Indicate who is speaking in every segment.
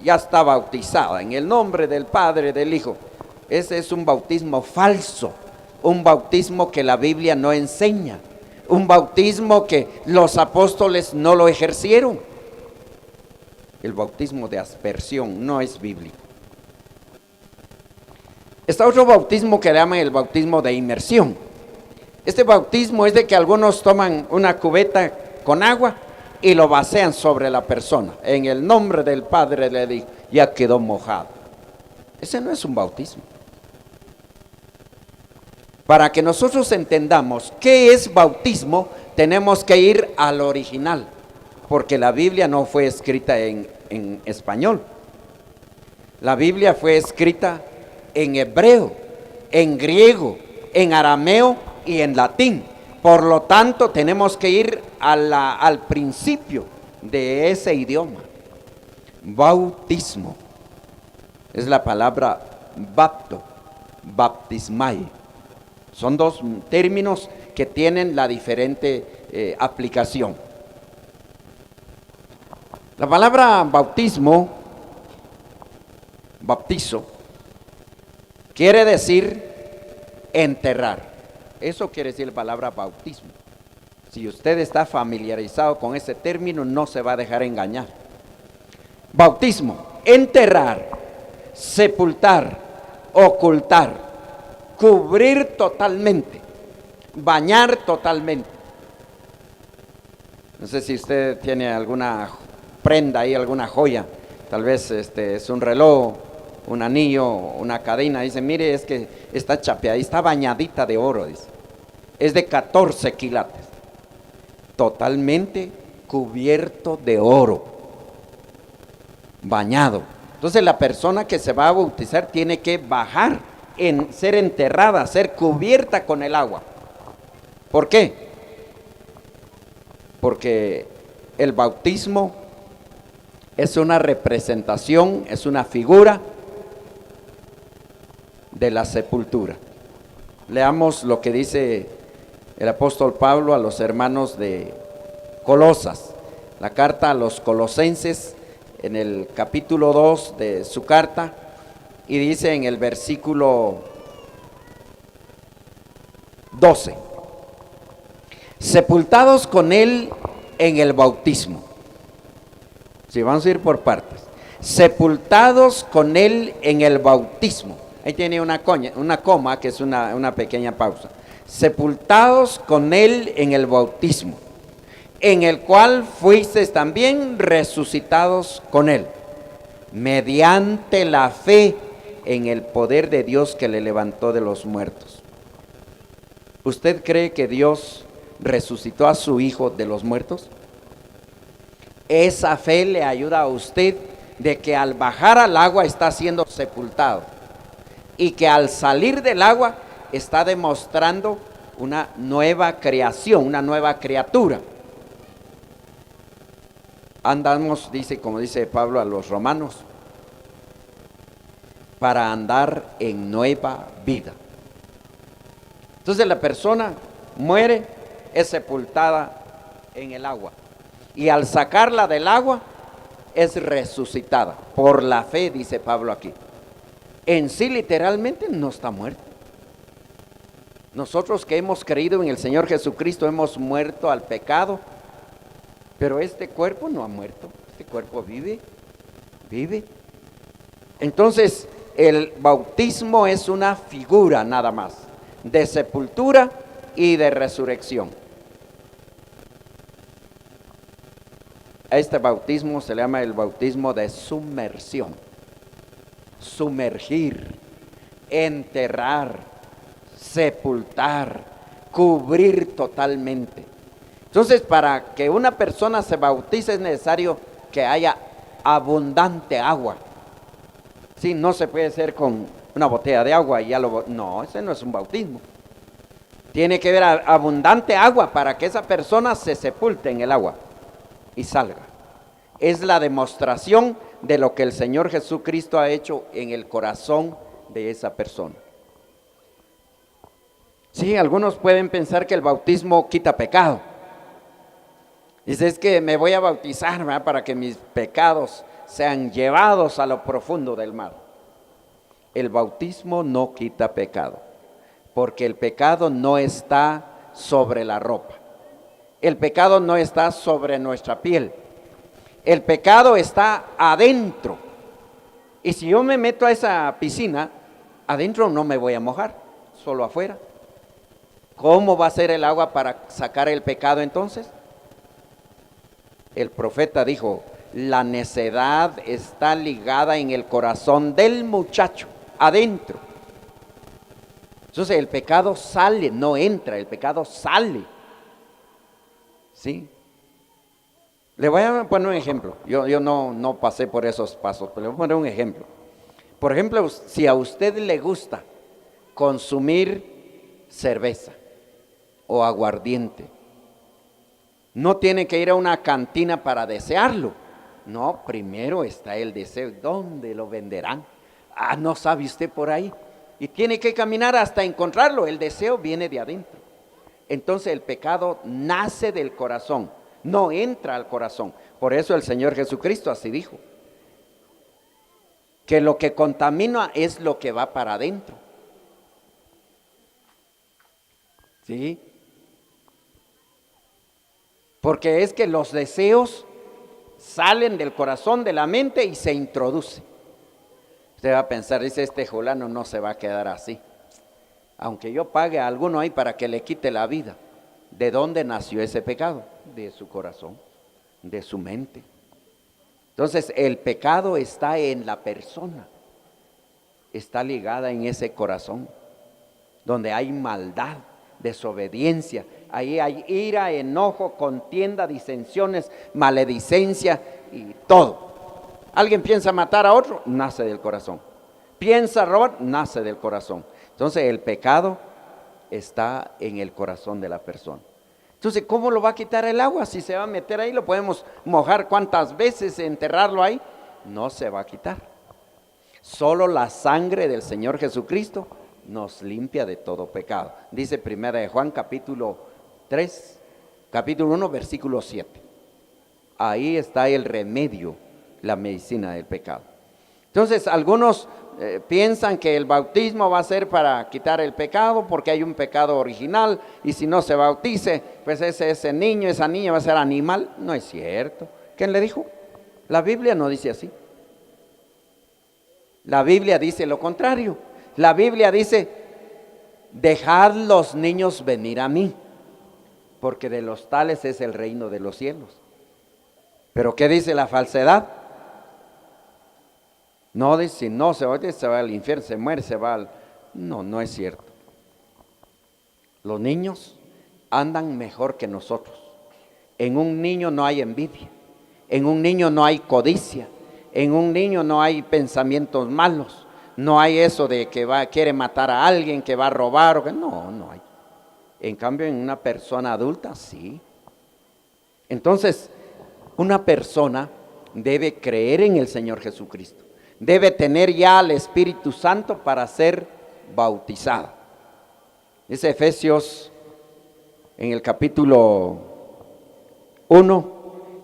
Speaker 1: ya está bautizada en el nombre del Padre, del Hijo. Ese es un bautismo falso, un bautismo que la Biblia no enseña, un bautismo que los apóstoles no lo ejercieron. El bautismo de aspersión no es bíblico. Está otro bautismo que le llaman el bautismo de inmersión. Este bautismo es de que algunos toman una cubeta con agua y lo vacían sobre la persona. En el nombre del Padre le digo, ya quedó mojado. Ese no es un bautismo. Para que nosotros entendamos qué es bautismo, tenemos que ir al original, porque la Biblia no fue escrita en español. La Biblia fue escrita en hebreo, en griego, en arameo y en latín. Por lo tanto, tenemos que ir al principio de ese idioma. Bautismo es la palabra bapto, baptismai. Son dos términos que tienen la diferente aplicación. La palabra bautismo, bautizo, quiere decir enterrar. Eso quiere decir la palabra bautismo. Si usted está familiarizado con ese término, no se va a dejar engañar. Bautismo, enterrar, sepultar, ocultar, cubrir totalmente, bañar totalmente. No sé si usted tiene alguna prenda ahí, alguna joya, tal vez es un reloj, un anillo, una cadena. Dice, mire, es que está chapeada, está bañadita de oro, dice. Es de 14 quilates, totalmente cubierto de oro, bañado. Entonces la persona que se va a bautizar tiene que bajar, ser enterrada, ser cubierta con el agua. ¿Por qué? Porque el bautismo es una representación, es una figura de la sepultura. Leamos lo que dice el apóstol Pablo a los hermanos de Colosas, la carta a los colosenses, en el capítulo 2 de su carta, y dice en el versículo 12: sepultados con él en el bautismo. Si vamos a ir por partes. Sepultados con él en el bautismo. Ahí tiene una coma que es una pequeña pausa. Sepultados con él en el bautismo, en el cual fuisteis también resucitados con él, mediante la fe en el poder de Dios que le levantó de los muertos. ¿Usted cree que Dios resucitó a su Hijo de los muertos? Esa fe le ayuda a usted de que al bajar al agua está siendo sepultado y que al salir del agua está demostrando una nueva creación, una nueva criatura. Andamos, dice, como dice Pablo a los romanos, para andar en nueva vida. Entonces la persona muere, es sepultada en el agua, y al sacarla del agua es resucitada por la fe, dice Pablo aquí. En sí literalmente no está muerta. Nosotros que hemos creído en el Señor Jesucristo hemos muerto al pecado, pero este cuerpo no ha muerto, este cuerpo vive. Entonces el bautismo es una figura nada más de sepultura y de resurrección. A este bautismo se le llama el bautismo de sumersión. Sumergir, enterrar, sepultar, cubrir totalmente. Entonces, para que una persona se bautice es necesario que haya abundante agua. Sí, no se puede hacer con una botella de agua y ya no, ese no es un bautismo. Tiene que haber abundante agua para que esa persona se sepulte en el agua y salga. Es la demostración de lo que el Señor Jesucristo ha hecho en el corazón de esa persona. Sí, algunos pueden pensar que el bautismo quita pecado. Dice, es que me voy a bautizar, ¿verdad?, para que mis pecados sean llevados a lo profundo del mar. El bautismo no quita pecado, porque el pecado no está sobre la ropa. El pecado no está sobre nuestra piel. El pecado está adentro. Y si yo me meto a esa piscina, adentro no me voy a mojar, solo afuera. ¿Cómo va a ser el agua para sacar el pecado entonces? El profeta dijo, la necedad está ligada en el corazón del muchacho, adentro. Entonces el pecado sale, no entra, el pecado sale. ¿Sí? Le voy a poner un ejemplo. Yo no pasé por esos pasos, pero le voy a poner un ejemplo. Por ejemplo, si a usted le gusta consumir cerveza o aguardiente, no tiene que ir a una cantina para desearlo. No, primero está el deseo. ¿Dónde lo venderán? Ah, no sabe usted por ahí. Y tiene que caminar hasta encontrarlo. El deseo viene de adentro. Entonces el pecado nace del corazón, no entra al corazón. Por eso el Señor Jesucristo así dijo, que lo que contamina es lo que va para adentro. ¿Sí? Porque es que los deseos salen del corazón, de la mente y se introducen. Usted va a pensar, dice, este fulano no se va a quedar así. Aunque yo pague a alguno ahí para que le quite la vida. ¿De dónde nació ese pecado? De su corazón, de su mente. Entonces el pecado está en la persona, está ligada en ese corazón, donde hay maldad, desobediencia, ahí hay ira, enojo, contienda, disensiones, maledicencia y todo. Alguien piensa matar a otro, nace del corazón. Piensa robar, nace del corazón. Entonces el pecado está en el corazón de la persona. Entonces, ¿cómo lo va a quitar el agua? Si se va a meter ahí, lo podemos mojar cuántas veces, enterrarlo ahí. No se va a quitar. Solo la sangre del Señor Jesucristo nos limpia de todo pecado. Dice 1 Juan capítulo 3, capítulo 1, versículo 7. Ahí está el remedio, la medicina del pecado. Entonces, algunos piensan que el bautismo va a ser para quitar el pecado porque hay un pecado original y si no se bautice, pues ese niño, esa niña va a ser animal. No es cierto. ¿Quién le dijo? La Biblia no dice así. La Biblia dice lo contrario. La Biblia dice, dejad los niños venir a mí, porque de los tales es el reino de los cielos. ¿Pero qué dice la falsedad? No dice, si no se va al infierno, se muere, se va al... No, no es cierto. Los niños andan mejor que nosotros. En un niño no hay envidia, en un niño no hay codicia, en un niño no hay pensamientos malos, no hay eso de que quiere matar a alguien, que va a robar, o que no hay. En cambio, en una persona adulta, sí. Entonces, una persona debe creer en el Señor Jesucristo. Debe tener ya al Espíritu Santo para ser bautizada. Es Efesios en el capítulo 1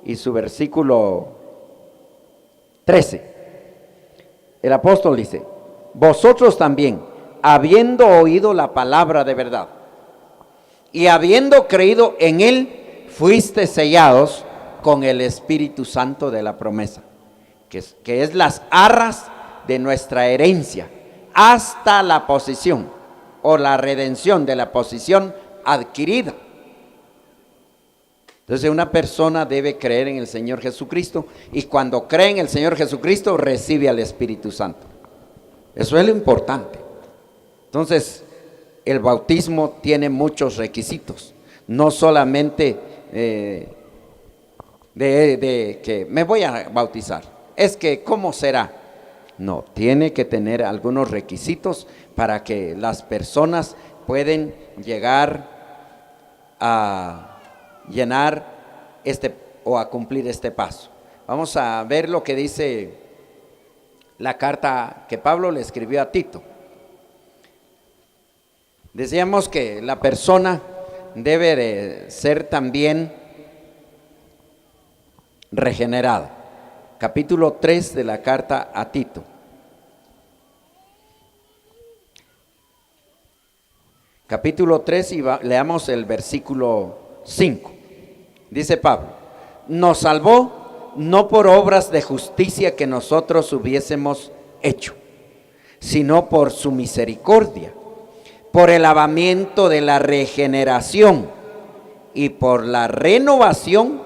Speaker 1: y su versículo 13. El apóstol dice, vosotros también, habiendo oído la palabra de verdad y habiendo creído en él, fuiste sellados con el Espíritu Santo de la promesa, que es las arras de nuestra herencia, hasta la posesión o la redención de la posesión adquirida. Entonces una persona debe creer en el Señor Jesucristo y cuando cree en el Señor Jesucristo recibe al Espíritu Santo. Eso es lo importante. Entonces el bautismo tiene muchos requisitos, no solamente de que me voy a bautizar, es que ¿cómo será? No, tiene que tener algunos requisitos para que las personas pueden llegar a llenar o a cumplir este paso. Vamos a ver lo que dice la carta que Pablo le escribió a Tito. Decíamos que la persona debe de ser también regenerada, capítulo 3 de la carta a Tito. Capítulo 3 y leamos el versículo 5. Dice Pablo: nos salvó no por obras de justicia que nosotros hubiésemos hecho, sino por su misericordia, por el lavamiento de la regeneración y por la renovación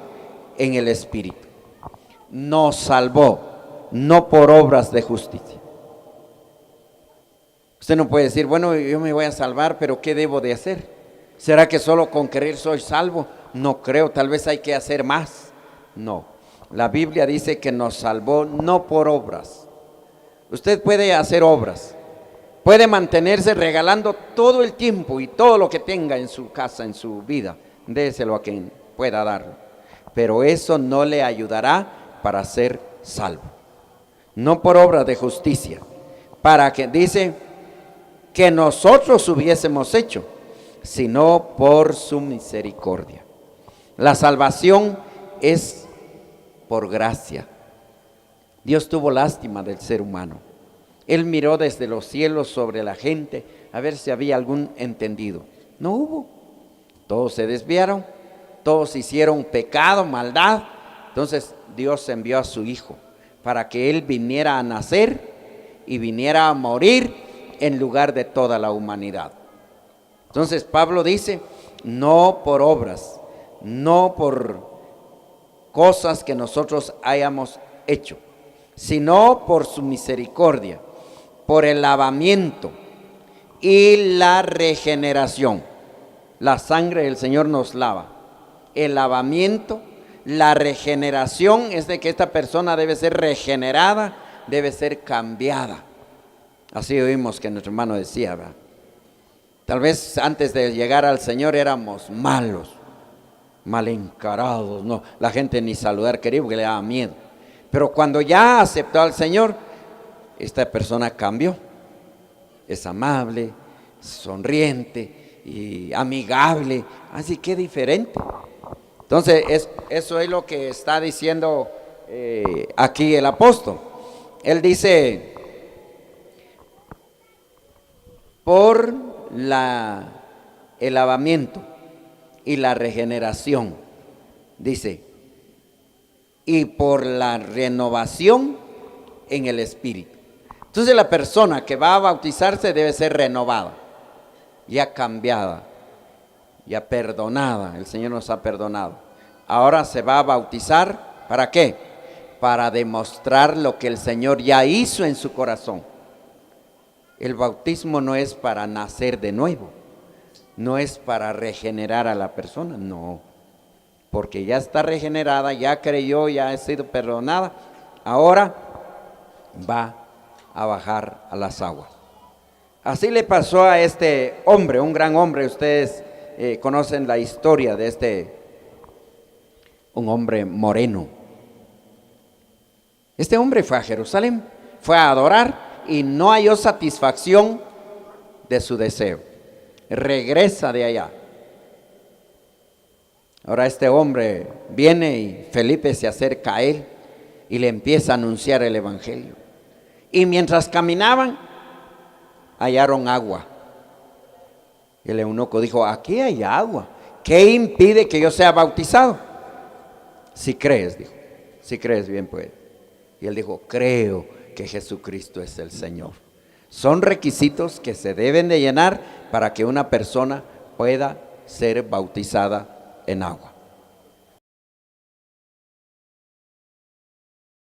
Speaker 1: en el Espíritu. Nos salvó no por obras de justicia. Usted no puede decir, bueno, yo me voy a salvar, pero ¿qué debo de hacer? ¿Será que solo con creer soy salvo? No creo, tal vez hay que hacer más. No, la Biblia dice que nos salvó no por obras. Usted puede hacer obras, puede mantenerse regalando todo el tiempo y todo lo que tenga en su casa, en su vida, déselo a quien pueda darlo, pero eso no le ayudará para ser salvo. No por obras de justicia, para que, dice, que nosotros hubiésemos hecho, sino por su misericordia. La salvación es por gracia. Dios tuvo lástima del ser humano. Él miró desde los cielos sobre la gente a ver si había algún entendido. No hubo. Todos se desviaron, todos hicieron pecado, maldad. Entonces Dios envió a su Hijo para que Él viniera a nacer y viniera a morir en lugar de toda la humanidad. Entonces Pablo dice, no por obras, no por cosas que nosotros hayamos hecho, sino por su misericordia, por el lavamiento y la regeneración. La sangre del Señor nos lava. El lavamiento, la regeneración es de que esta persona debe ser regenerada, debe ser cambiada. Así oímos que nuestro hermano decía, ¿verdad? Tal vez antes de llegar al Señor éramos malos, mal encarados, no, la gente ni saludar quería porque le daba miedo. Pero cuando ya aceptó al Señor, esta persona cambió. Es amable, sonriente y amigable, así que diferente. Entonces eso es lo que está diciendo aquí el apóstol. Él dice, por el lavamiento y la regeneración, dice, y por la renovación en el Espíritu. Entonces la persona que va a bautizarse debe ser renovada, ya cambiada, ya perdonada. El Señor nos ha perdonado. Ahora se va a bautizar, ¿para qué? Para demostrar lo que el Señor ya hizo en su corazón. El bautismo no es para nacer de nuevo, no es para regenerar a la persona, no, porque ya está regenerada, ya creyó, ya ha sido perdonada, ahora va a bajar a las aguas. Así le pasó a este hombre, un gran hombre. Ustedes conocen la historia de un hombre moreno. Este hombre fue a Jerusalén, fue a adorar y no halló satisfacción de su deseo. Regresa de allá. Ahora este hombre viene y Felipe se acerca a él y le empieza a anunciar el evangelio. Y mientras caminaban, hallaron agua. El eunuco dijo, aquí hay agua, ¿qué impide que yo sea bautizado? Si crees, dijo, si crees bien puede. Y él dijo, creo que Jesucristo es el Señor. Son requisitos que se deben de llenar para que una persona pueda ser bautizada en agua.